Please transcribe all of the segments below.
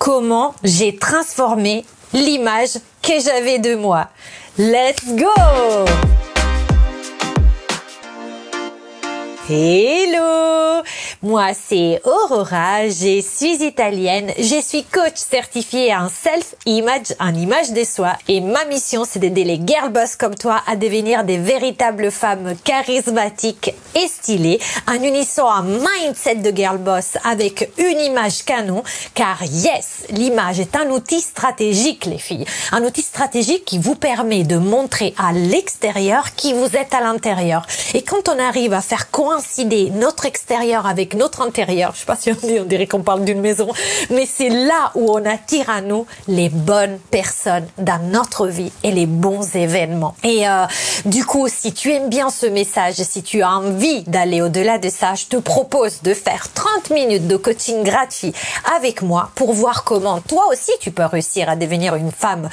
comment j'ai transformé l'image que j'avais de moi. Let's go! Hello! Moi, c'est Aurora, je suis italienne, je suis coach certifiée en self-image, en image de soi, et ma mission, c'est d'aider les girl boss comme toi à devenir des véritables femmes charismatiques et stylées, en unissant un mindset de girl boss avec une image canon, car yes, l'image est un outil stratégique, les filles. Un outil stratégique qui vous permet de montrer à l'extérieur qui vous êtes à l'intérieur. Et quand on arrive à faire coïncider notre extérieur avec notre intérieur, je sais pas si on dirait qu'on parle d'une maison, mais c'est là où on attire à nous les bonnes personnes dans notre vie et les bons événements. Et du coup, si tu aimes bien ce message, si tu as envie d'aller au-delà de ça, je te propose de faire 30 minutes de coaching gratuit avec moi pour voir comment toi aussi tu peux réussir à devenir une femme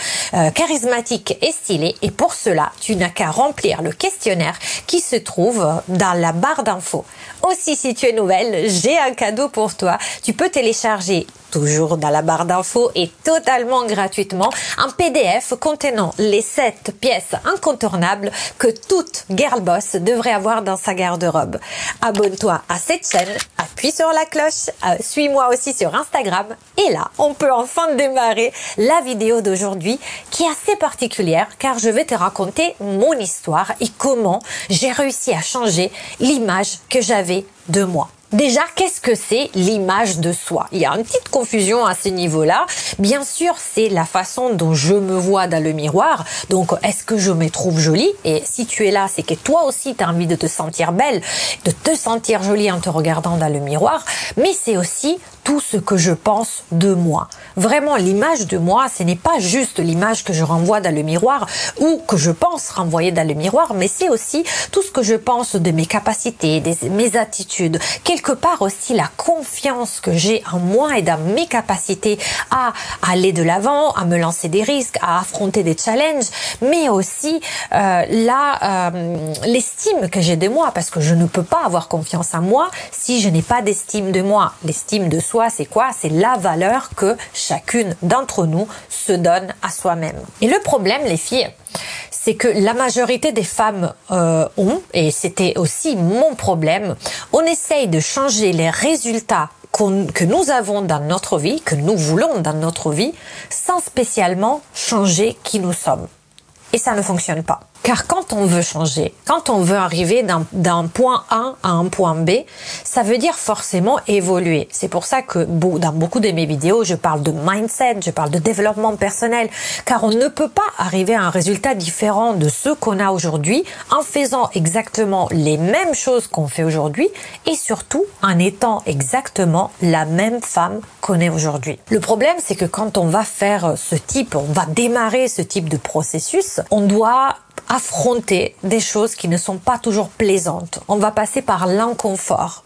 charismatique et stylée. Et pour cela, tu n'as qu'à remplir le questionnaire qui se trouve dans la barre d'infos. Aussi, si tu es nouvelle, j'ai un cadeau pour toi. Tu peux télécharger, toujours dans la barre d'infos et totalement gratuitement, un PDF contenant les 7 pièces incontournables que toute girl boss devrait avoir dans sa garde-robe. Abonne-toi à cette chaîne, appuie sur la cloche, suis-moi aussi sur Instagram, et là, on peut enfin démarrer la vidéo d'aujourd'hui qui est assez particulière car je vais te raconter mon histoire et comment j'ai réussi à changer l'image que j'avais de moi. Déjà, qu'est-ce que c'est l'image de soi? Il y a une petite confusion à ce niveau-là. Bien sûr, c'est la façon dont je me vois dans le miroir. Donc, est-ce que je me trouve jolie? Et si tu es là, c'est que toi aussi, tu as envie de te sentir belle, de te sentir jolie en te regardant dans le miroir. Mais c'est aussi tout ce que je pense de moi. Vraiment, l'image de moi, ce n'est pas juste l'image que je renvoie dans le miroir ou que je pense renvoyer dans le miroir, mais c'est aussi tout ce que je pense de mes capacités, mes attitudes, quelque part aussi la confiance que j'ai en moi et dans mes capacités à aller de l'avant, à me lancer des risques, à affronter des challenges, mais aussi l'estime que j'ai de moi, parce que je ne peux pas avoir confiance en moi si je n'ai pas d'estime de moi. L'estime de soi, c'est quoi? C'est la valeur que chacune d'entre nous se donne à soi-même. Et le problème, les filles, c'est que la majorité des femmes ont, et c'était aussi mon problème, on essaye de changer les résultats que nous avons dans notre vie, que nous voulons dans notre vie, sans spécialement changer qui nous sommes. Et ça ne fonctionne pas. Car quand on veut changer, quand on veut arriver d'un point A à un point B, ça veut dire forcément évoluer. C'est pour ça que dans beaucoup de mes vidéos, je parle de mindset, je parle de développement personnel, car on ne peut pas arriver à un résultat différent de ce qu'on a aujourd'hui en faisant exactement les mêmes choses qu'on fait aujourd'hui et surtout en étant exactement la même femme qu'on est aujourd'hui. Le problème, c'est que quand on va démarrer ce type de processus, on doit affronter des choses qui ne sont pas toujours plaisantes. On va passer par l'inconfort.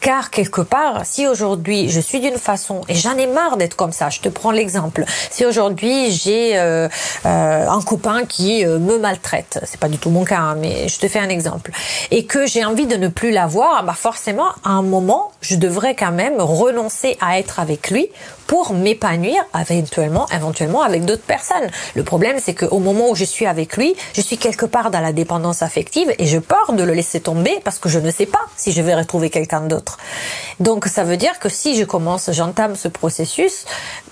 Car quelque part, si aujourd'hui je suis d'une façon et j'en ai marre d'être comme ça, je te prends l'exemple. Si aujourd'hui j'ai un copain qui me maltraite, c'est pas du tout mon cas, hein, mais je te fais un exemple, et que j'ai envie de ne plus l'avoir, bah forcément, à un moment, je devrais quand même renoncer à être avec lui pour m'épanouir éventuellement avec d'autres personnes. Le problème, c'est qu'au moment où je suis avec lui, je suis quelque part dans la dépendance affective et je peur de le laisser tomber parce que je ne sais pas si je vais retrouver quelqu'un d'autre. Donc, ça veut dire que si j'entame ce processus,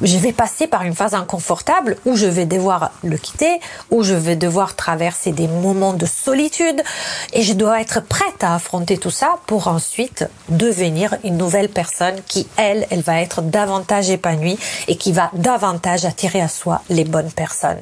je vais passer par une phase inconfortable où je vais devoir le quitter, où je vais devoir traverser des moments de solitude et je dois être prête à affronter tout ça pour ensuite devenir une nouvelle personne qui, elle va être davantage épanouie et qui va davantage attirer à soi les bonnes personnes.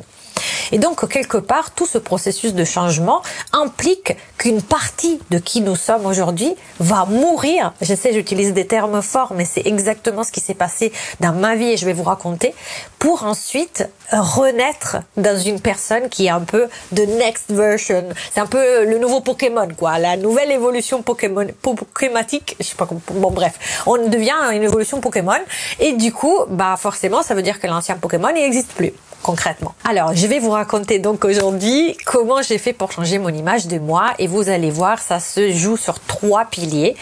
Et donc, quelque part, tout ce processus de changement implique qu'une partie de qui nous sommes aujourd'hui va mourir. Je sais, j'utilise des termes forts, mais c'est exactement ce qui s'est passé dans ma vie et je vais vous raconter pour ensuite renaître dans une personne qui est un peu the next version. C'est un peu le nouveau Pokémon, quoi. La nouvelle évolution Pokématique. Je sais pas comment, bon, bref. On devient une évolution Pokémon. Et du coup, bah, forcément, ça veut dire que l'ancien Pokémon, il n'existe plus. Concrètement. Alors, je vais vous raconter donc aujourd'hui comment j'ai fait pour changer mon image de moi et vous allez voir, ça se joue sur 3 piliers.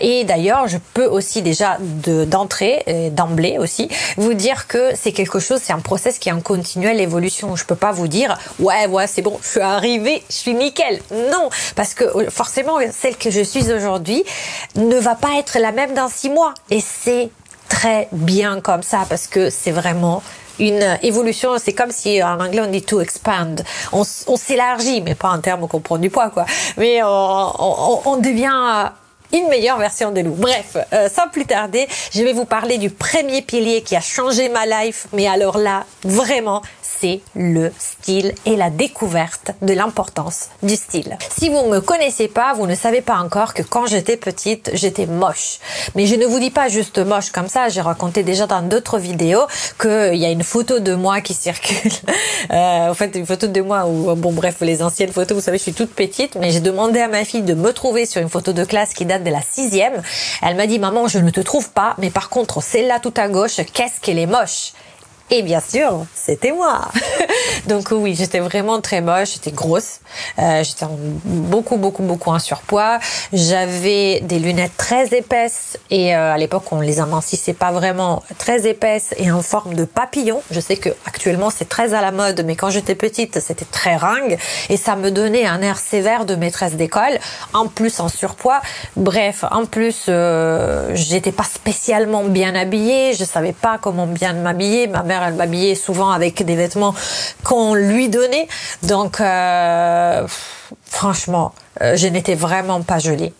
Et d'ailleurs, je peux aussi déjà d'emblée aussi, vous dire que c'est quelque chose, c'est un process qui est en continuelle évolution. Je peux pas vous dire, ouais, c'est bon, je suis arrivée, je suis nickel. Non, parce que forcément, celle que je suis aujourd'hui ne va pas être la même dans 6 mois. Et c'est très bien comme ça parce que c'est vraiment une évolution. C'est comme si en anglais on dit to expand. On s'élargit, mais pas en termes qu'on prend du poids, quoi. Mais on devient une meilleure version de nous. Bref, sans plus tarder, je vais vous parler du premier pilier qui a changé ma life. Mais alors là, vraiment, c'est le style et la découverte de l'importance du style. Si vous ne me connaissez pas, vous ne savez pas encore que quand j'étais petite, j'étais moche. Mais je ne vous dis pas juste moche comme ça. J'ai raconté déjà dans d'autres vidéos qu'il y a une photo de moi qui circule. En fait, une photo de moi où, bon bref, les anciennes photos, vous savez, je suis toute petite. Mais j'ai demandé à ma fille de me trouver sur une photo de classe qui date de la 6e. Elle m'a dit, maman, je ne te trouve pas. Mais par contre, celle-là tout à gauche, qu'est-ce qu'elle est moche. Et bien sûr, c'était moi. Donc oui, j'étais vraiment très moche, j'étais grosse, j'étais beaucoup en surpoids, j'avais des lunettes très épaisses et à l'époque on les amincissait pas vraiment, très épaisses et en forme de papillon. Je sais que actuellement c'est très à la mode, mais quand j'étais petite c'était très ringue et ça me donnait un air sévère de maîtresse d'école, en plus en surpoids. Bref, en plus j'étais pas spécialement bien habillée, je savais pas comment bien m'habiller. Ma mère elle m'habillait souvent avec des vêtements qu'on lui donnait. Donc, franchement, je n'étais vraiment pas jolie.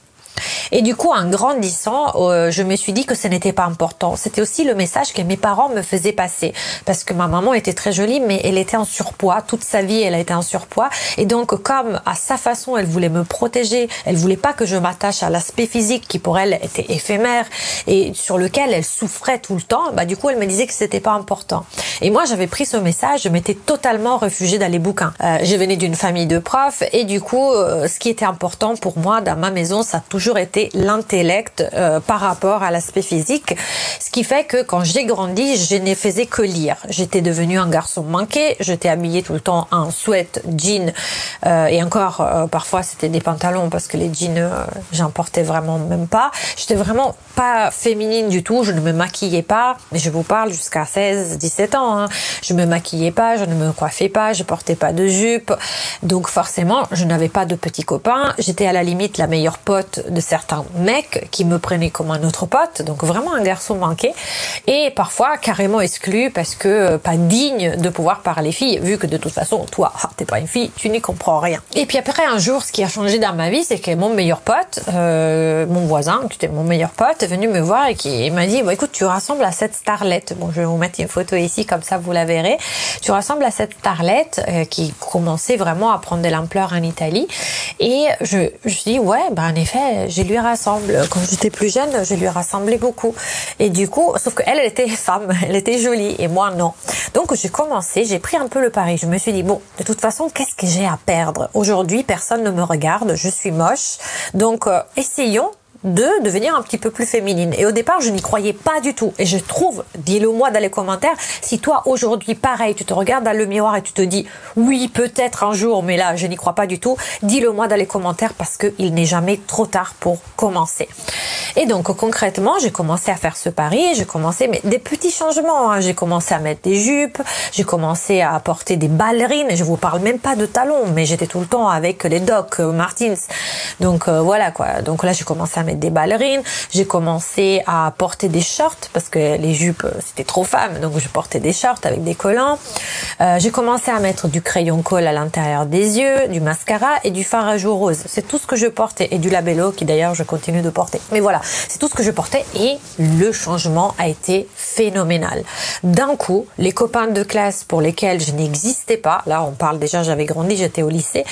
Et du coup, en grandissant, je me suis dit que ce n'était pas important. C'était aussi le message que mes parents me faisaient passer. Parce que ma maman était très jolie, mais elle était en surpoids. Toute sa vie, elle a été en surpoids. Et donc, comme à sa façon, elle voulait me protéger, elle voulait pas que je m'attache à l'aspect physique qui pour elle était éphémère et sur lequel elle souffrait tout le temps, bah du coup, elle me disait que c'était pas important. Et moi, j'avais pris ce message, je m'étais totalement réfugiée dans les bouquins. Je venais d'une famille de profs et du coup, ce qui était important pour moi dans ma maison, ça a toujours été l'intellect par rapport à l'aspect physique, ce qui fait que quand j'ai grandi, je ne faisais que lire. J'étais devenue un garçon manqué, j'étais habillée tout le temps en sweat, jean et encore parfois c'était des pantalons parce que les jeans j'en portais vraiment même pas. J'étais vraiment pas féminine du tout, je ne me maquillais pas, mais je vous parle jusqu'à 16-17 ans, hein. Je me maquillais pas, je ne me coiffais pas, je portais pas de jupe, donc forcément je n'avais pas de petits copains, j'étais à la limite la meilleure pote de certains mecs qui me prenaient comme un autre pote, donc vraiment un garçon manqué et parfois carrément exclu parce que pas digne de pouvoir parler filles, vu que de toute façon toi t'es pas une fille, tu n'y comprends rien. Et puis après un jour, ce qui a changé dans ma vie, c'est que mon meilleur pote, mon voisin qui était mon meilleur pote, est venu me voir et qui m'a dit bon écoute, tu ressembles à cette starlette. Bon, je vais vous mettre une photo ici comme ça vous la verrez. Tu ressembles à cette starlette qui commençait vraiment à prendre de l'ampleur en Italie et je dis ouais en effet je lui rassemble. Quand j'étais plus jeune, je lui rassemblais beaucoup. Et du coup, sauf qu'elle, elle était femme, elle était jolie et moi non. Donc j'ai pris un peu le pari. Je me suis dit bon, de toute façon, qu'est-ce que j'ai à perdre? Aujourd'hui, personne ne me regarde, je suis moche. Donc essayons de devenir un petit peu plus féminine. Et au départ, je n'y croyais pas du tout. Et je trouve, dis-le moi dans les commentaires, si toi aujourd'hui, pareil, tu te regardes dans le miroir et tu te dis, oui, peut-être un jour, mais là, je n'y crois pas du tout, dis-le moi dans les commentaires parce qu'il n'est jamais trop tard pour commencer. Et donc, concrètement, j'ai commencé à faire ce pari, j'ai commencé, mais des petits changements, hein. J'ai commencé à mettre des jupes, j'ai commencé à porter des ballerines, je vous parle même pas de talons, mais j'étais tout le temps avec les Doc Martens. Donc, voilà, quoi. Donc là, j'ai commencé à mettre des ballerines, j'ai commencé à porter des shorts parce que les jupes c'était trop femme, donc je portais des shorts avec des collants. J'ai commencé à mettre du crayon colle à l'intérieur des yeux, du mascara et du fard à joues rose. C'est tout ce que je portais et du labello qui d'ailleurs je continue de porter. Mais voilà, c'est tout ce que je portais et le changement a été phénoménal. D'un coup, les copains de classe pour lesquels je n'existais pas, là on parle déjà, j'avais grandi, j'étais au lycée,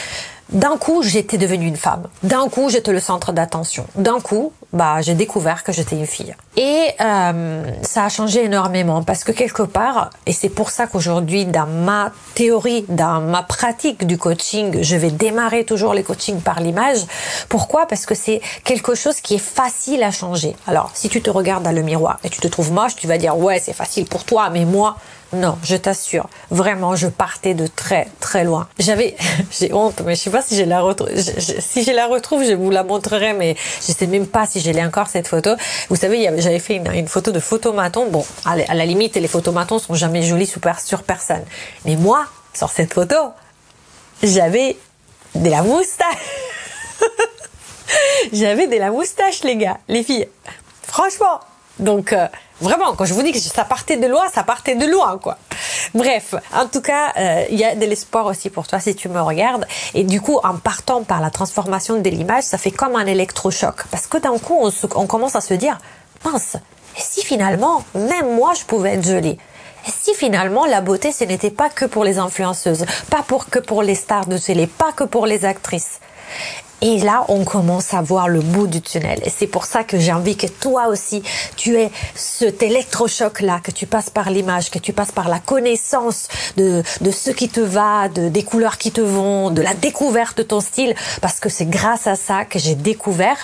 d'un coup, j'étais devenue une femme. D'un coup, j'étais le centre d'attention. D'un coup, j'ai découvert que j'étais une fille. Et ça a changé énormément parce que quelque part, et c'est pour ça qu'aujourd'hui, dans ma théorie, dans ma pratique du coaching, je vais démarrer toujours les coachings par l'image. Pourquoi? Parce que c'est quelque chose qui est facile à changer. Alors, si tu te regardes dans le miroir et tu te trouves moche, tu vas dire, ouais, c'est facile pour toi, mais moi, non, je t'assure. Vraiment, je partais de très, très loin. J'ai honte, mais je sais pas si je la retrouve. Si je la retrouve, je vous la montrerai, mais je sais même pas si je l'ai encore, cette photo. Vous savez, j'avais fait une photo de photomaton. Bon, à la limite, les photomatons sont jamais jolis sur personne. Mais moi, sur cette photo, j'avais de la moustache. J'avais de la moustache, les gars, les filles. Franchement. Donc, vraiment, quand je vous dis que ça partait de loin, quoi. Bref, en tout cas, il y a de l'espoir aussi pour toi si tu me regardes. Et du coup, en partant par la transformation de l'image, ça fait comme un électrochoc. Parce que d'un coup, on commence à se dire, mince, et si finalement, même moi, je pouvais être jolie? Et si finalement, la beauté, ce n'était pas que pour les influenceuses, que pour les stars de télé, pas que pour les actrices? Et là, on commence à voir le bout du tunnel. Et c'est pour ça que j'ai envie que toi aussi, tu aies cet électrochoc-là, que tu passes par l'image, que tu passes par la connaissance de ce qui te va, des couleurs qui te vont, de la découverte de ton style. Parce que c'est grâce à ça que j'ai découvert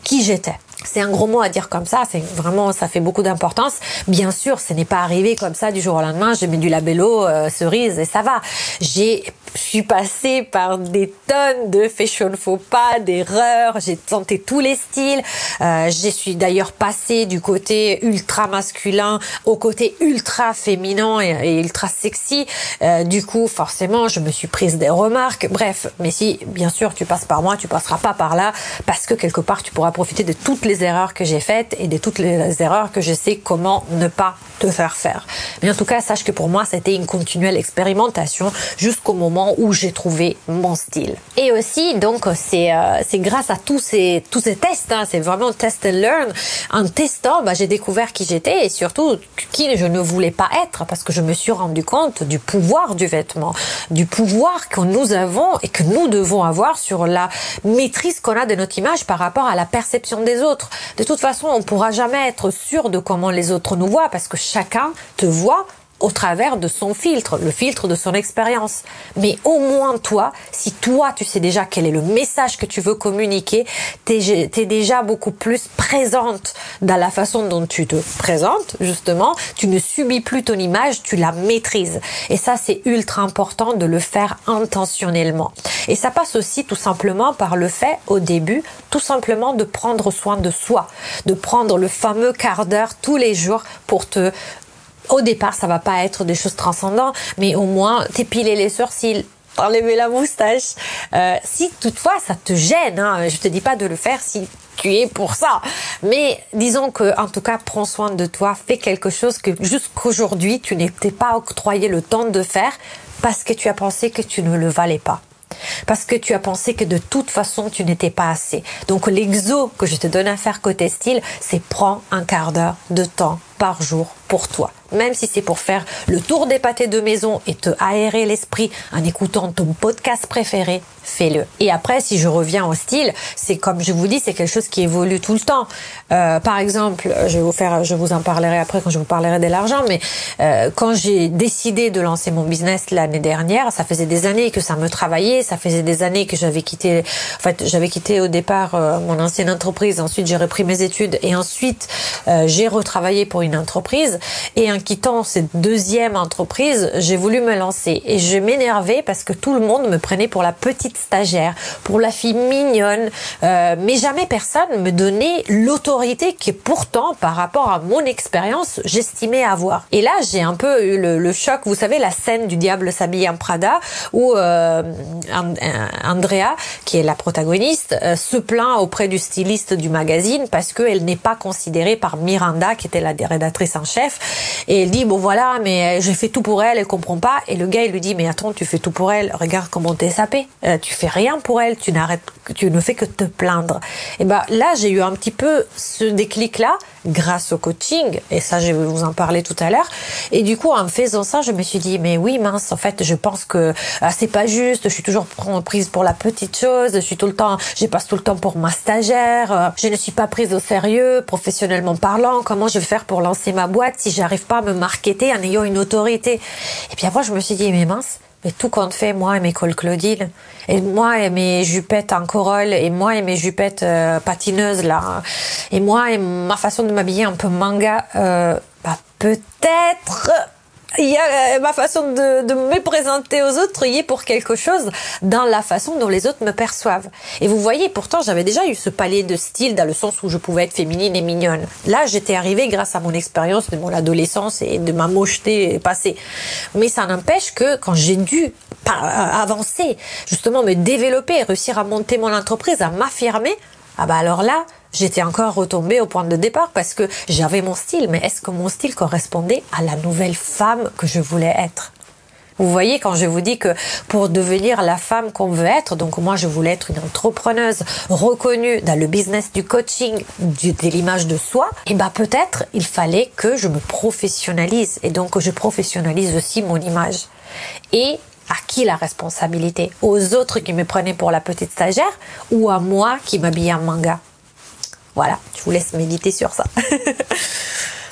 qui j'étais. C'est un gros mot à dire comme ça, c'est vraiment, ça fait beaucoup d'importance. Bien sûr, ce n'est pas arrivé comme ça du jour au lendemain, j'ai mis du labello, cerise et ça va. Je suis passée par des tonnes de fashion faux pas, d'erreurs, j'ai tenté tous les styles. Je suis d'ailleurs passée du côté ultra masculin au côté ultra féminin et ultra sexy. Du coup, forcément, je me suis prise des remarques. Bref, mais si, bien sûr, tu passes par moi, tu passeras pas par là parce que quelque part, tu pourras profiter de toutes les erreurs que j'ai faites et de toutes les erreurs que je sais comment ne pas te faire faire. Mais en tout cas, sache que pour moi, c'était une continuelle expérimentation jusqu'au moment où j'ai trouvé mon style. Et aussi, donc, c'est grâce à tous ces tests, hein, c'est vraiment test and learn. En testant, j'ai découvert qui j'étais et surtout qui je ne voulais pas être parce que je me suis rendu compte du pouvoir du vêtement, du pouvoir que nous avons et que nous devons avoir sur la maîtrise qu'on a de notre image par rapport à la perception des autres. De toute façon, on ne pourra jamais être sûr de comment les autres nous voient parce que chacun te voit au travers de son filtre, le filtre de son expérience. Mais au moins toi, si toi tu sais déjà quel est le message que tu veux communiquer, t'es déjà beaucoup plus présente dans la façon dont tu te présentes, justement. Tu ne subis plus ton image, tu la maîtrises. Et ça, c'est ultra important de le faire intentionnellement. Et ça passe aussi tout simplement par le fait, au début, tout simplement de prendre soin de soi, de prendre le fameux quart d'heure tous les jours pour te... Au départ, ça va pas être des choses transcendantes, mais au moins t'épiler les sourcils, enlever la moustache. Si toutefois ça te gêne, hein, je te dis pas de le faire si tu es pour ça, mais disons que en tout cas prends soin de toi, fais quelque chose que jusqu'aujourd'hui tu n'étais pas octroyé le temps de faire parce que tu as pensé que tu ne le valais pas. Parce que tu as pensé que de toute façon tu n'étais pas assez. Donc l'exo que je te donne à faire côté style, c'est prends un quart d'heure de temps par jour pour toi. Même si c'est pour faire le tour des pâtés de maison et te aérer l'esprit en écoutant ton podcast préféré, fais-le. Et après, si je reviens au style, c'est comme je vous dis, c'est quelque chose qui évolue tout le temps. Par exemple, je vous en parlerai après quand je vous parlerai de l'argent, mais quand j'ai décidé de lancer mon business l'année dernière, ça faisait des années que ça me travaillait, ça faisait des années que j'avais quitté au départ mon ancienne entreprise, ensuite j'ai repris mes études et ensuite j'ai retravaillé pour une entreprise et en quittant cette deuxième entreprise, j'ai voulu me lancer et je m'énervais parce que tout le monde me prenait pour la petite stagiaire, pour la fille mignonne, mais jamais personne me donnait l'autorité que pourtant, par rapport à mon expérience, j'estimais avoir. Et là, j'ai un peu eu le choc, vous savez, la scène du Diable s'habille en Prada, où Andrea, qui est la protagoniste, se plaint auprès du styliste du magazine parce qu'elle n'est pas considérée par Miranda, qui était la rédactrice en chef, et elle dit, bon voilà, mais j'ai fait tout pour elle comprend pas, et le gars, il lui dit, mais attends, tu fais tout pour elle, regarde comment t'es sapé, tu fais rien pour elle, tu n'arrêtes tu ne fais que te plaindre. Et ben là, j'ai eu un petit peu ce déclic-là grâce au coaching, et ça, je vais vous en parler tout à l'heure. Et du coup, en faisant ça, je me suis dit, mais oui, mince, en fait, je pense que c'est pas juste, je suis toujours prise pour la petite chose, je passe tout le temps pour ma stagiaire, je ne suis pas prise au sérieux, professionnellement parlant, comment je vais faire pour lancer ma boîte si j'arrive pas à me marketer en ayant une autorité? Et puis après, je me suis dit, mais mince, mais tout compte fait, moi et mes cols Claudine, et moi et mes jupettes en corolle, et moi et mes jupettes patineuses là, et moi et ma façon de m'habiller un peu manga, peut-être il y a ma façon de me présenter aux autres y est pour quelque chose dans la façon dont les autres me perçoivent. Et vous voyez, pourtant, j'avais déjà eu ce palier de style dans le sens où je pouvais être féminine et mignonne. Là, j'étais arrivée grâce à mon expérience de mon adolescence et de ma mocheté passée. Mais ça n'empêche que quand j'ai dû avancer, justement me développer, réussir à monter mon entreprise, à m'affirmer, alors là, j'étais encore retombée au point de départ parce que j'avais mon style. Mais est-ce que mon style correspondait à la nouvelle femme que je voulais être? Vous voyez, quand je vous dis que pour devenir la femme qu'on veut être, donc moi je voulais être une entrepreneuse reconnue dans le business du coaching, de l'image de soi, et peut-être il fallait que je me professionnalise et donc que je professionnalise aussi mon image. Et à qui la responsabilité? Aux autres qui me prenaient pour la petite stagiaire ou à moi qui m'habillais en manga? Voilà, je vous laisse méditer sur ça.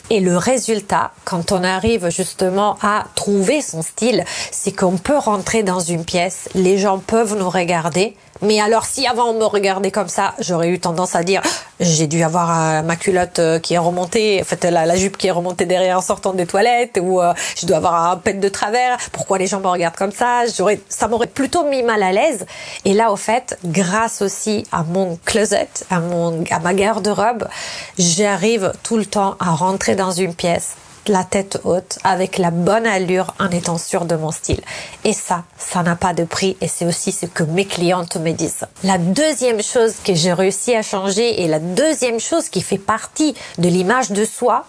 Et le résultat, quand on arrive justement à trouver son style, c'est qu'on peut rentrer dans une pièce, les gens peuvent nous regarder, mais alors si avant on me regardait comme ça, j'aurais eu tendance à dire j'ai dû avoir ma culotte qui est remontée, en fait la jupe qui est remontée derrière en sortant des toilettes, ou je dois avoir un pet de travers, pourquoi les gens me regardent comme ça? Ça m'aurait plutôt mis mal à l'aise. Et là au fait, grâce aussi à mon closet, à ma garde-robe, j'arrive tout le temps à rentrer dans une pièce la tête haute, avec la bonne allure, en étant sûre de mon style. Et ça n'a pas de prix, et c'est aussi ce que mes clientes me disent. La deuxième chose que j'ai réussi à changer, et la deuxième chose qui fait partie de l'image de soi,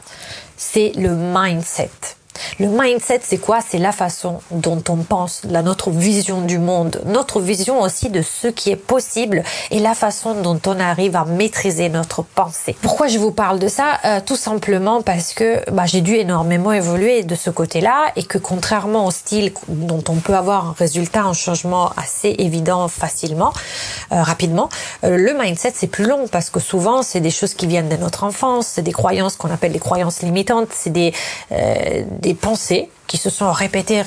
c'est le mindset. Le mindset, c'est quoi? C'est la façon dont on pense, notre vision du monde, notre vision aussi de ce qui est possible et la façon dont on arrive à maîtriser notre pensée. Pourquoi je vous parle de ça? Tout simplement parce que j'ai dû énormément évoluer de ce côté-là et que contrairement au style dont on peut avoir un résultat, un changement assez évident facilement, rapidement, le mindset c'est plus long parce que souvent c'est des choses qui viennent de notre enfance, c'est des croyances qu'on appelle des croyances limitantes, c'est des pensées qui se sont répétées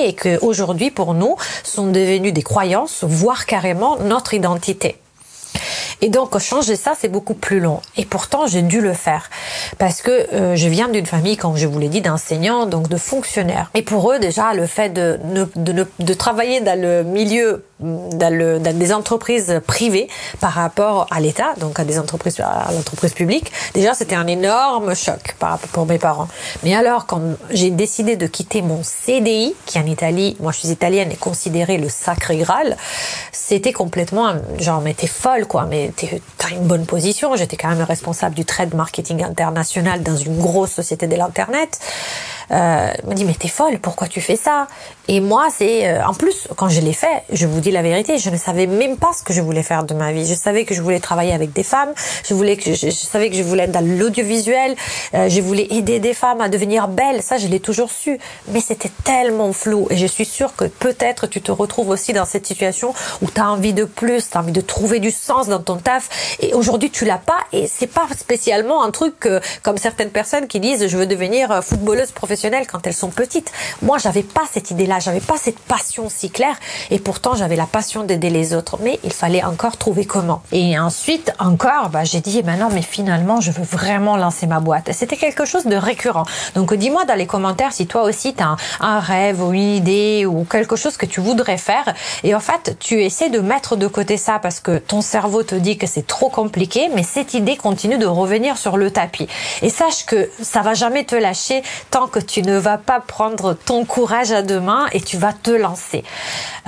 et que aujourd'hui pour nous sont devenues des croyances, voire carrément notre identité. Et donc changer ça, c'est beaucoup plus long. Et pourtant, j'ai dû le faire parce que je viens d'une famille, comme je vous l'ai dit, d'enseignants, donc de fonctionnaires. Et pour eux, déjà, le fait de travailler dans le milieu, dans des entreprises privées par rapport à l'État, donc à l'entreprise publique, déjà, c'était un énorme choc pour mes parents. Mais alors, quand j'ai décidé de quitter mon CDI, qui en Italie, moi je suis italienne, est considéré le sacré Graal, c'était complètement, genre, mais t'es folle, quoi, mais t'as une bonne position. J'étais quand même responsable du trade marketing international dans une grosse société de l'internet. Me dit mais t'es folle, pourquoi tu fais ça? Et moi c'est en plus quand je l'ai fait, je vous dis la vérité, je ne savais même pas ce que je voulais faire de ma vie. Je savais que je voulais travailler avec des femmes, je savais que je voulais être dans l'audiovisuel, je voulais aider des femmes à devenir belles, ça je l'ai toujours su, mais c'était tellement flou. Et je suis sûre que peut-être tu te retrouves aussi dans cette situation où tu as envie de plus, tu as envie de trouver du sens dans ton taf, et aujourd'hui tu l'as pas, et c'est pas spécialement un truc comme certaines personnes qui disent je veux devenir footballeuse professionnelle quand elles sont petites. Moi, j'avais pas cette idée-là, j'avais pas cette passion si claire, et pourtant j'avais la passion d'aider les autres, mais il fallait encore trouver comment. Et ensuite encore, j'ai dit non, mais finalement je veux vraiment lancer ma boîte. C'était quelque chose de récurrent. Donc dis-moi dans les commentaires si toi aussi tu as un rêve ou une idée ou quelque chose que tu voudrais faire, et en fait tu essaies de mettre de côté ça parce que ton cerveau te dit que c'est trop compliqué, mais cette idée continue de revenir sur le tapis. Et sache que ça va jamais te lâcher tant que tu ne vas pas prendre ton courage à deux mains et tu vas te lancer.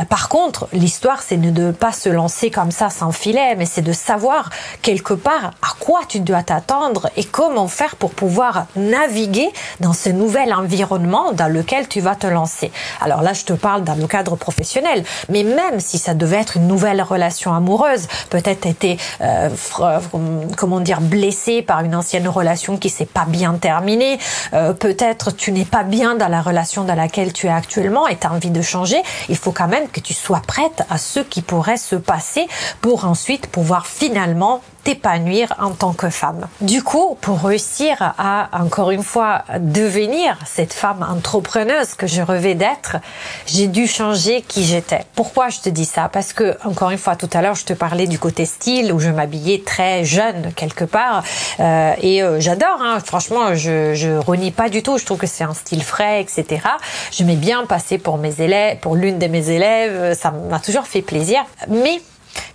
Par contre, l'histoire, c'est de ne pas se lancer comme ça sans filet, mais c'est de savoir quelque part à quoi tu dois t'attendre et comment faire pour pouvoir naviguer dans ce nouvel environnement dans lequel tu vas te lancer. Alors là, je te parle dans le cadre professionnel, mais même si ça devait être une nouvelle relation amoureuse, peut-être été, blessé par une ancienne relation qui s'est pas bien terminée, peut-être tu n'es pas bien dans la relation dans laquelle tu es actuellement et tu as envie de changer, il faut quand même que tu sois prête à ce qui pourrait se passer pour ensuite pouvoir finalement t'épanouir en tant que femme. Du coup, pour réussir à, encore une fois, devenir cette femme entrepreneuse que je rêvais d'être, j'ai dû changer qui j'étais. Pourquoi je te dis ça? Parce que, encore une fois, tout à l'heure, je te parlais du côté style où je m'habillais très jeune quelque part et j'adore, hein. Franchement, je renie pas du tout. Je trouve que c'est un style frais, etc. Je m'ai bien passé pour mes élèves, pour l'une de mes élèves. Ça m'a toujours fait plaisir. Mais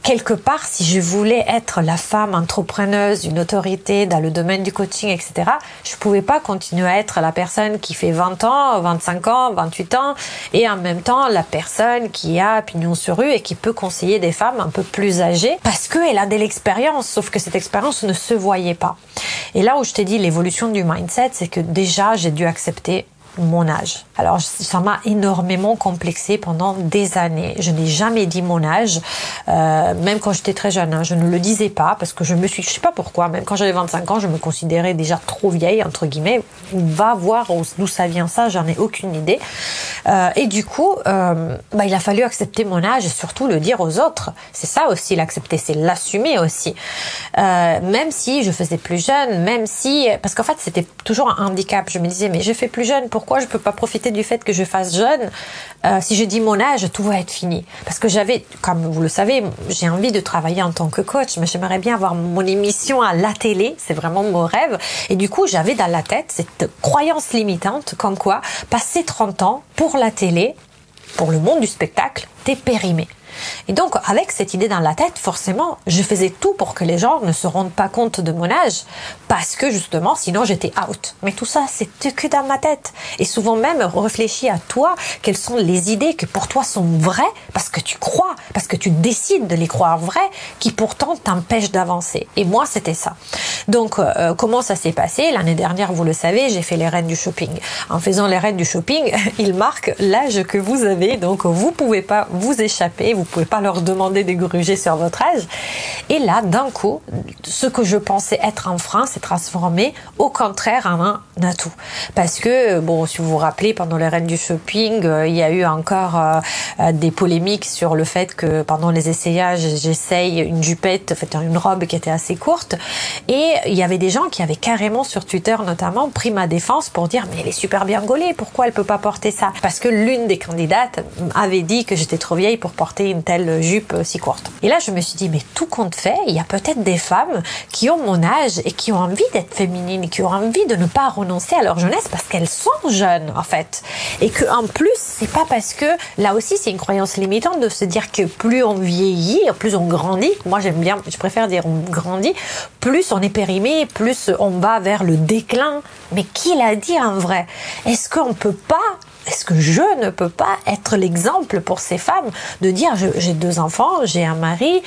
quelque part, si je voulais être la femme entrepreneuse, une autorité dans le domaine du coaching, etc., je pouvais pas continuer à être la personne qui fait 20 ans, 25 ans, 28 ans, et en même temps, la personne qui a pignon sur rue et qui peut conseiller des femmes un peu plus âgées parce qu'elle a de l'expérience, sauf que cette expérience ne se voyait pas. Et là où je t'ai dit l'évolution du mindset, c'est que déjà, j'ai dû accepter mon âge. Alors, ça m'a énormément complexé pendant des années. Je n'ai jamais dit mon âge, même quand j'étais très jeune, hein, je ne le disais pas parce que je sais pas pourquoi, même quand j'avais 25 ans, je me considérais déjà trop vieille, entre guillemets. Va voir d'où ça vient ça, j'en ai aucune idée. Et du coup, il a fallu accepter mon âge et surtout le dire aux autres. C'est ça aussi, l'accepter, c'est l'assumer aussi. Même si je faisais plus jeune, parce qu'en fait, c'était toujours un handicap. Je me disais, mais je fais plus jeune, pourquoi je peux pas profiter du fait que je fasse jeune? Si je dis mon âge, tout va être fini. Parce que j'avais, comme vous le savez, j'ai envie de travailler en tant que coach, mais j'aimerais bien avoir mon émission à la télé. C'est vraiment mon rêve. Et du coup, j'avais dans la tête cette croyance limitante comme quoi, passer 30 ans pour la télé, pour le monde du spectacle, t'es périmé. Et donc, avec cette idée dans la tête, forcément, je faisais tout pour que les gens ne se rendent pas compte de mon âge, parce que justement, sinon j'étais out. Mais tout ça, c'était que dans ma tête. Et souvent même, réfléchis à toi, quelles sont les idées que pour toi sont vraies, parce que tu crois, parce que tu décides de les croire vraies, qui pourtant t'empêchent d'avancer. Et moi, c'était ça. Donc, comment ça s'est passé? L'année dernière, vous le savez, j'ai fait les reines du shopping. En faisant les reines du shopping, ils marquent l'âge que vous avez, donc vous pouvez pas vous échapper, vous pouvez pas leur demander de gruger sur votre âge. Et là, d'un coup, ce que je pensais être un frein s'est transformé au contraire en un atout. Parce que, bon, si vous vous rappelez, pendant les reines du shopping, il y a eu encore des polémiques sur le fait que pendant les essayages, j'essaye une jupette, en fait, une robe qui était assez courte. Et il y avait des gens qui avaient carrément sur Twitter notamment pris ma défense pour dire mais elle est super bien gaulée, pourquoi elle peut pas porter ça? Parce que l'une des candidates avait dit que j'étais trop vieille pour porter une telle jupe si courte. Et là je me suis dit mais tout compte fait, il y a peut-être des femmes qui ont mon âge et qui ont envie d'être féminines, qui ont envie de ne pas renoncer à leur jeunesse parce qu'elles sont jeunes en fait. Et que en plus c'est pas parce que là aussi c'est une croyance limitante de se dire que plus on vieillit, plus on grandit. Moi je préfère dire on grandit, plus on est périmé, plus on va vers le déclin. Mais qui l'a dit en vrai? Est-ce que je ne peux pas être l'exemple pour ces femmes de dire j'ai 2 enfants, j'ai un mari,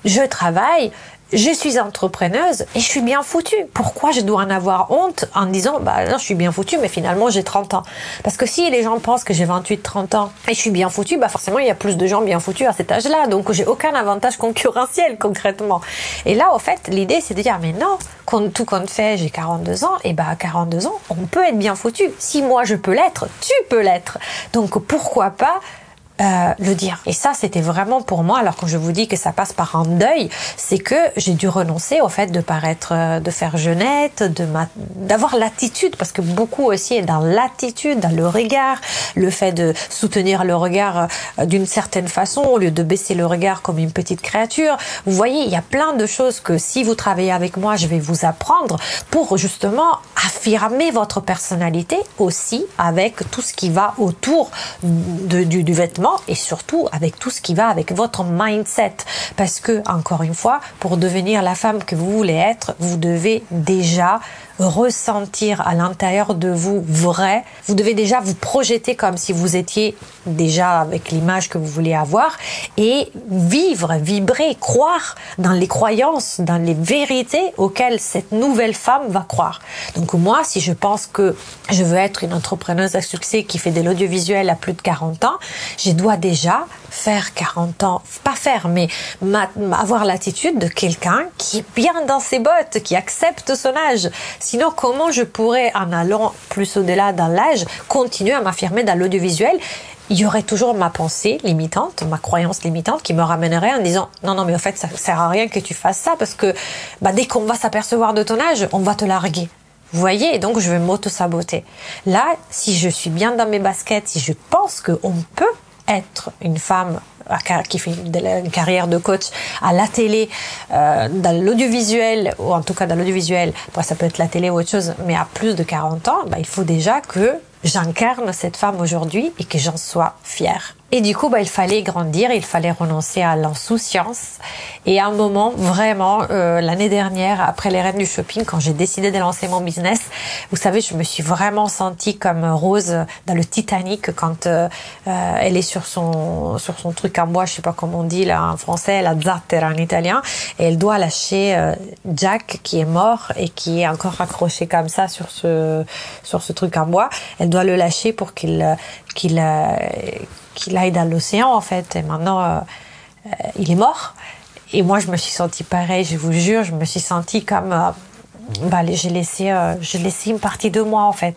je travaille, je suis entrepreneuse et je suis bien foutue. Pourquoi je dois en avoir honte en disant non, je suis bien foutue mais finalement j'ai 30 ans. Parce que si les gens pensent que j'ai 28-30 ans et je suis bien foutue, forcément il y a plus de gens bien foutus à cet âge-là. Donc j'ai aucun avantage concurrentiel concrètement. Et là en fait l'idée c'est de dire mais non, tout compte fait j'ai 42 ans et à 42 ans on peut être bien foutu. Si moi je peux l'être, tu peux l'être. Donc pourquoi pas le dire. Et ça, c'était vraiment pour moi, alors quand je vous dis que ça passe par un deuil, c'est que j'ai dû renoncer au fait de paraître, de faire jeunette, d'avoir l'attitude, parce que beaucoup aussi est dans l'attitude, dans le regard, le fait de soutenir le regard d'une certaine façon, au lieu de baisser le regard comme une petite créature. Vous voyez, il y a plein de choses que si vous travaillez avec moi, je vais vous apprendre pour justement affirmer votre personnalité aussi avec tout ce qui va autour du vêtement, et surtout avec tout ce qui va avec votre mindset. Parce que, encore une fois, pour devenir la femme que vous voulez être, vous devez déjà ressentir à l'intérieur de vous vrai. Vous devez déjà vous projeter comme si vous étiez déjà avec l'image que vous voulez avoir et vivre, vibrer, croire dans les croyances, dans les vérités auxquelles cette nouvelle femme va croire. Donc moi, si je pense que je veux être une entrepreneuse à succès qui fait de l'audiovisuel à plus de 40 ans, je dois déjà faire 40 ans, pas faire, mais avoir l'attitude de quelqu'un qui est bien dans ses bottes, qui accepte son âge. Sinon, comment je pourrais, en allant plus au-delà dans l'âge, continuer à m'affirmer dans l'audiovisuel? Il y aurait toujours ma pensée limitante, ma croyance limitante qui me ramènerait en disant « Non, mais en fait, ça sert à rien que tu fasses ça parce que dès qu'on va s'apercevoir de ton âge, on va te larguer. » Vous voyez, et donc je vais m'auto-saboter. Là, si je suis bien dans mes baskets, si je pense qu'on peut être une femme qui fait une carrière de coach à la télé, dans l'audiovisuel, ou en tout cas dans l'audiovisuel, ça peut être la télé ou autre chose, mais à plus de 40 ans, il faut déjà que j'incarne cette femme aujourd'hui et que j'en sois fière. Et du coup, il fallait grandir, il fallait renoncer à l'insouciance. Et à un moment, vraiment, l'année dernière, après les Reines du Shopping, quand j'ai décidé de lancer mon business, vous savez, je me suis vraiment sentie comme Rose dans le Titanic quand elle est sur son truc en bois, je sais pas comment on dit là en français, la zattera en italien, et elle doit lâcher Jack qui est mort et qui est encore accroché comme ça sur ce truc en bois. Elle doit le lâcher pour qu'il aille dans l'océan en fait, et maintenant il est mort. Et moi je me suis sentie pareil, je vous jure, je me suis sentie comme j'ai laissé une partie de moi en fait.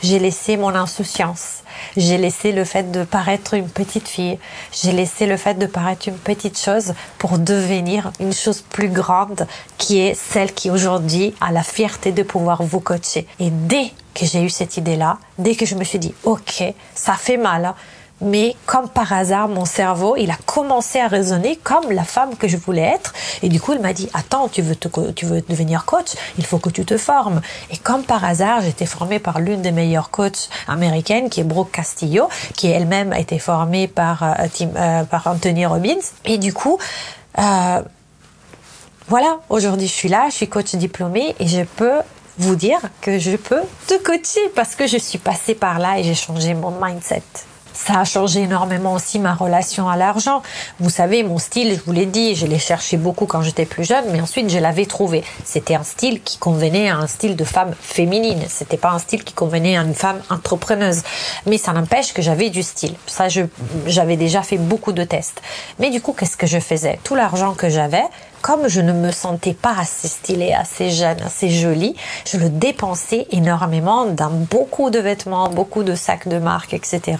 J'ai laissé mon insouciance, j'ai laissé le fait de paraître une petite fille, j'ai laissé le fait de paraître une petite chose pour devenir une chose plus grande qui est celle qui aujourd'hui a la fierté de pouvoir vous coacher. Et dès que j'ai eu cette idée-là, dès que je me suis dit ok, ça fait mal, hein, mais comme par hasard, mon cerveau, il a commencé à raisonner comme la femme que je voulais être. Et du coup, il m'a dit, attends, tu veux devenir coach, il faut que tu te formes. Et comme par hasard, j'ai été formée par l'une des meilleures coachs américaines, qui est Brooke Castillo, qui elle-même a été formée par Anthony Robbins. Et du coup, voilà, aujourd'hui je suis là, je suis coach diplômée et je peux vous dire que je peux te coacher parce que je suis passée par là et j'ai changé mon mindset. Ça a changé énormément aussi ma relation à l'argent. Vous savez, mon style, je vous l'ai dit, je l'ai cherché beaucoup quand j'étais plus jeune, mais ensuite je l'avais trouvé. C'était un style qui convenait à un style de femme féminine. C'était pas un style qui convenait à une femme entrepreneuse. Mais ça n'empêche que j'avais du style. Ça, j'avais déjà fait beaucoup de tests. Mais du coup, qu'est-ce que je faisais? Tout l'argent que j'avais, comme je ne me sentais pas assez stylée, assez jeune, assez jolie, je le dépensais énormément dans beaucoup de vêtements, beaucoup de sacs de marque, etc.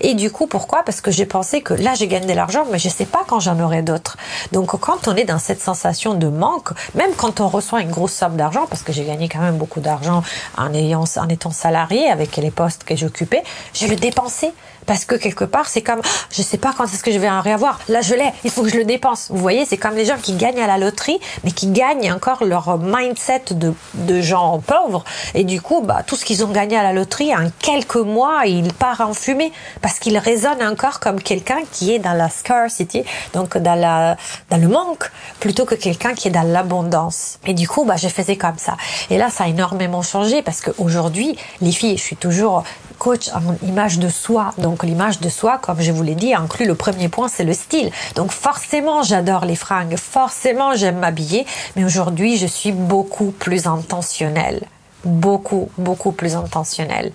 Et du coup, pourquoi? Parce que j'ai pensé que là, j'ai gagné de l'argent, mais je sais pas quand j'en aurai d'autres. Donc, quand on est dans cette sensation de manque, même quand on reçoit une grosse somme d'argent, parce que j'ai gagné quand même beaucoup d'argent en étant salariée avec les postes que j'occupais, je le dépensais. Parce que quelque part, c'est comme, je sais pas quand est-ce que je vais en réavoir. Là, je l'ai, il faut que je le dépense. Vous voyez, c'est comme les gens qui gagnent à la loterie, mais qui gagnent encore leur mindset de gens pauvres. Et du coup, tout ce qu'ils ont gagné à la loterie, en quelques mois, il part en fumée. Parce qu'il résonne encore comme quelqu'un qui est dans la scarcity, donc dans le manque, plutôt que quelqu'un qui est dans l'abondance. Et du coup, je faisais comme ça. Et là, ça a énormément changé parce qu'aujourd'hui, les filles, je suis toujours coach en image de soi. Donc l'image de soi, comme je vous l'ai dit, inclut le premier point, c'est le style. Donc forcément, j'adore les fringues, forcément, j'aime m'habiller, mais aujourd'hui, je suis beaucoup plus intentionnelle. Beaucoup plus intentionnelle.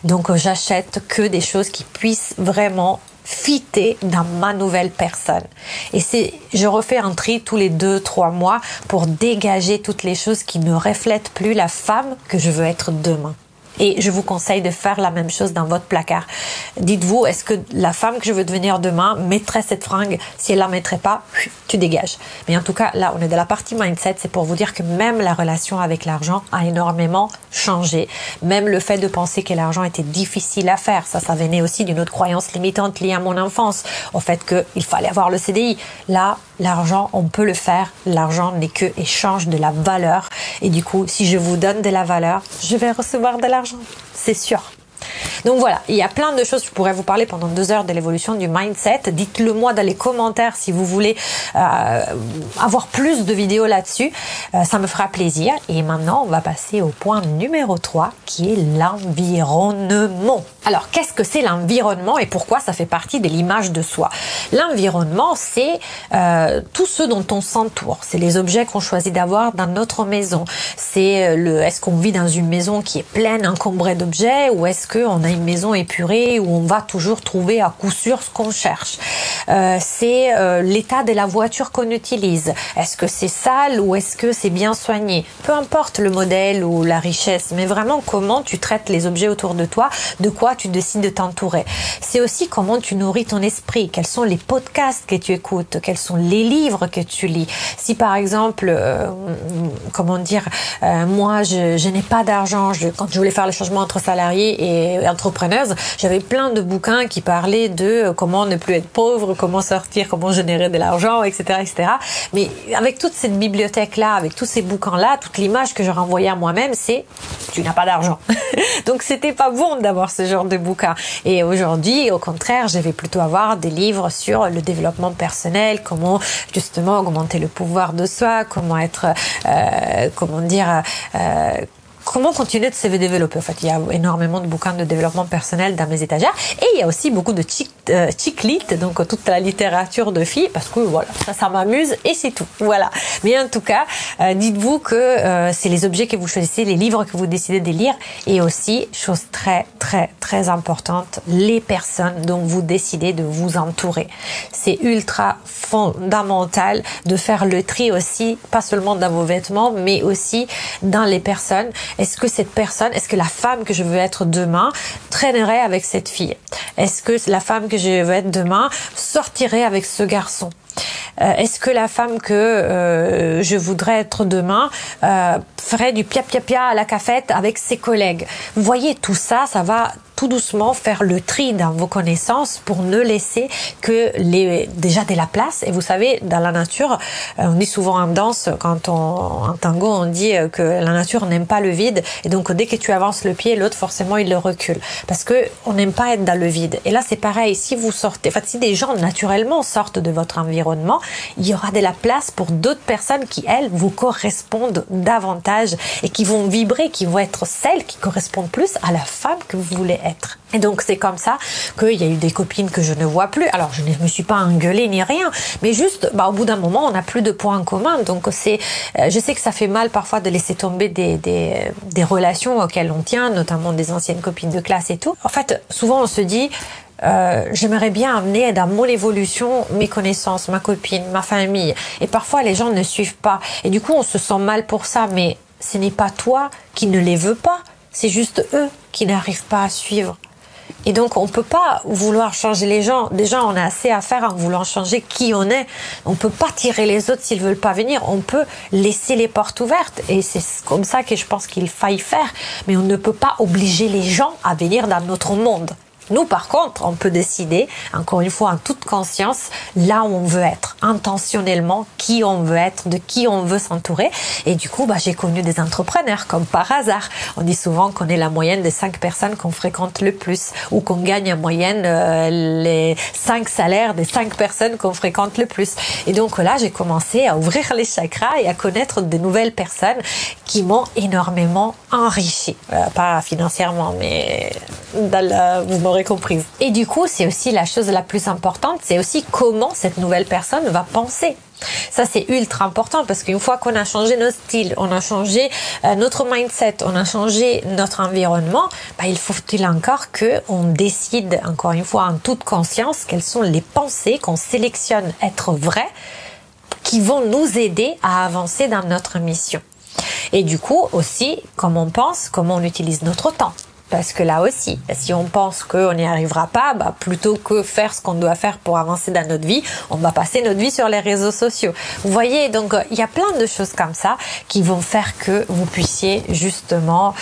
Donc j'achète que des choses qui puissent vraiment fitter dans ma nouvelle personne. Et je refais un tri tous les 2-3 mois pour dégager toutes les choses qui ne reflètent plus la femme que je veux être demain. Et je vous conseille de faire la même chose dans votre placard. Dites-vous, est-ce que la femme que je veux devenir demain mettrait cette fringue? Si elle la mettrait pas, tu dégages. Mais en tout cas, là, on est dans la partie mindset. C'est pour vous dire que même la relation avec l'argent a énormément changé. Même le fait de penser que l'argent était difficile à faire, ça venait aussi d'une autre croyance limitante liée à mon enfance, au fait qu'il fallait avoir le CDI. Là, l'argent, on peut le faire. L'argent n'est que échange de la valeur. Et du coup, si je vous donne de la valeur, je vais recevoir de l'argent. C'est sûr. Donc voilà, il y a plein de choses. Je pourrais vous parler pendant 2 heures de l'évolution du mindset. Dites-le moi dans les commentaires si vous voulez avoir plus de vidéos là-dessus. Ça me fera plaisir. Et maintenant, on va passer au point numéro 3 qui est l'environnement. Alors, qu'est-ce que c'est l'environnement et pourquoi ça fait partie de l'image de soi? L'environnement, c'est tout ce dont on s'entoure. C'est les objets qu'on choisit d'avoir dans notre maison. C'est est-ce qu'on vit dans une maison qui est pleine, encombrée d'objets, ou est-ce qu'on a une maison épurée où on va toujours trouver à coup sûr ce qu'on cherche? C'est l'état de la voiture qu'on utilise. Est-ce que c'est sale ou est-ce que c'est bien soigné? Peu importe le modèle ou la richesse, mais vraiment comment tu traites les objets autour de toi, de quoi tu décides de t'entourer. C'est aussi comment tu nourris ton esprit, quels sont les podcasts que tu écoutes, quels sont les livres que tu lis. Si par exemple, moi je n'ai pas d'argent, quand je voulais faire le changement entre salariés et entrepreneuse, j'avais plein de bouquins qui parlaient de comment ne plus être pauvre, comment sortir, comment générer de l'argent, etc., etc. Mais avec toute cette bibliothèque-là, avec tous ces bouquins-là, toute l'image que je renvoyais à moi-même, c'est tu n'as pas d'argent. Donc c'était pas bon d'avoir ce genre de bouquins. Et aujourd'hui, au contraire, je vais plutôt avoir des livres sur le développement personnel, comment justement augmenter le pouvoir de soi, comment être, comment continuer de se développer. En fait, il y a énormément de bouquins de développement personnel dans mes étagères. Et il y a aussi beaucoup de chick-lit, donc toute la littérature de filles, parce que voilà, ça m'amuse et c'est tout. Voilà. Mais en tout cas, dites-vous que c'est les objets que vous choisissez, les livres que vous décidez de lire, et aussi, chose très, très, très importante, les personnes dont vous décidez de vous entourer. C'est ultra fondamental de faire le tri aussi, pas seulement dans vos vêtements, mais aussi dans les personnes. Est-ce que la femme que je veux être demain traînerait avec cette fille? Est-ce que la femme que je veux être demain sortirait avec ce garçon? Est-ce que la femme que je voudrais être demain ferait du pia-pia-pia à la cafette avec ses collègues? Vous voyez, tout ça, ça va tout doucement faire le tri dans vos connaissances pour ne laisser que déjà de la place. Et vous savez, dans la nature, on dit souvent en danse, en tango, on dit que la nature n'aime pas le vide. Et donc, dès que tu avances le pied, l'autre, forcément, il le recule. Parce que on n'aime pas être dans le vide. Et là, c'est pareil. Si vous sortez, si des gens naturellement sortent de votre environnement, il y aura de la place pour d'autres personnes qui, elles, vous correspondent davantage et qui vont vibrer, qui vont être celles qui correspondent plus à la femme que vous voulez être. Et donc c'est comme ça qu'il y a eu des copines que je ne vois plus. Alors je ne me suis pas engueulée ni rien, mais juste au bout d'un moment on n'a plus de points en commun. Donc je sais que ça fait mal parfois de laisser tomber des relations auxquelles on tient, notamment des anciennes copines de classe et tout. En fait, souvent on se dit j'aimerais bien amener dans mon évolution mes connaissances, ma copine, ma famille. Et parfois les gens ne suivent pas. Et du coup on se sent mal pour ça, mais ce n'est pas toi qui ne les veux pas. C'est juste eux qui n'arrivent pas à suivre. Et donc, on peut pas vouloir changer les gens. Déjà, on a assez à faire en voulant changer qui on est. On peut pas tirer les autres s'ils veulent pas venir. On peut laisser les portes ouvertes. Et c'est comme ça que je pense qu'il faille faire. Mais on ne peut pas obliger les gens à venir dans notre monde. Nous, par contre, on peut décider, encore une fois, en toute conscience, là où on veut être, intentionnellement, qui on veut être, de qui on veut s'entourer. Et du coup, j'ai connu des entrepreneurs, comme par hasard. On dit souvent qu'on est la moyenne des 5 personnes qu'on fréquente le plus, ou qu'on gagne en moyenne les 5 salaires des 5 personnes qu'on fréquente le plus. Et donc là, j'ai commencé à ouvrir les chakras et à connaître de nouvelles personnes qui m'ont énormément enrichi. Pas financièrement, mais vous m'aurez comprise. Et du coup, c'est aussi la chose la plus importante, c'est aussi comment cette nouvelle personne va penser. Ça, c'est ultra important parce qu'une fois qu'on a changé nos styles, on a changé notre mindset, on a changé notre environnement, il faut-il encore qu'on décide, encore une fois, en toute conscience, quelles sont les pensées qu'on sélectionne être vraies qui vont nous aider à avancer dans notre mission. Et du coup, aussi, comment on pense, comment on utilise notre temps. Parce que là aussi, si on pense qu'on n'y arrivera pas, plutôt que faire ce qu'on doit faire pour avancer dans notre vie, on va passer notre vie sur les réseaux sociaux. Vous voyez, donc il y a plein de choses comme ça qui vont faire que vous puissiez justement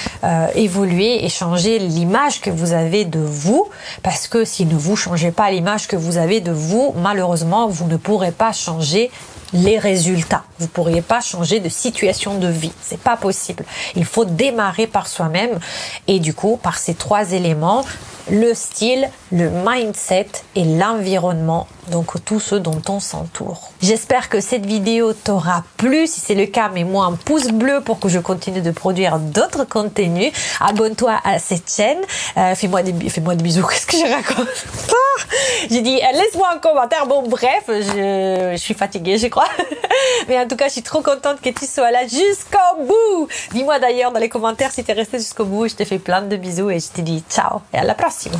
évoluer et changer l'image que vous avez de vous. Parce que si ne vous changez pas l'image que vous avez de vous, malheureusement, vous ne pourrez pas changer les résultats. Vous pourriez pas changer de situation de vie. C'est pas possible. Il faut démarrer par soi-même et du coup, par ces 3 éléments, le style, le mindset et l'environnement, donc tout ce dont on s'entoure. J'espère que cette vidéo t'aura plu. Si c'est le cas, mets-moi un pouce bleu pour que je continue de produire d'autres contenus. Abonne-toi à cette chaîne. Fais-moi des bisous. Qu'est-ce que je raconte? J'ai dit, laisse-moi un commentaire. Bon, bref, je suis fatiguée, je crois. Mais en tout cas, je suis trop contente que tu sois là jusqu'au bout. Dis-moi d'ailleurs dans les commentaires si tu es resté jusqu'au bout. Je te fais plein de bisous et je te dis ciao et à la prochaine.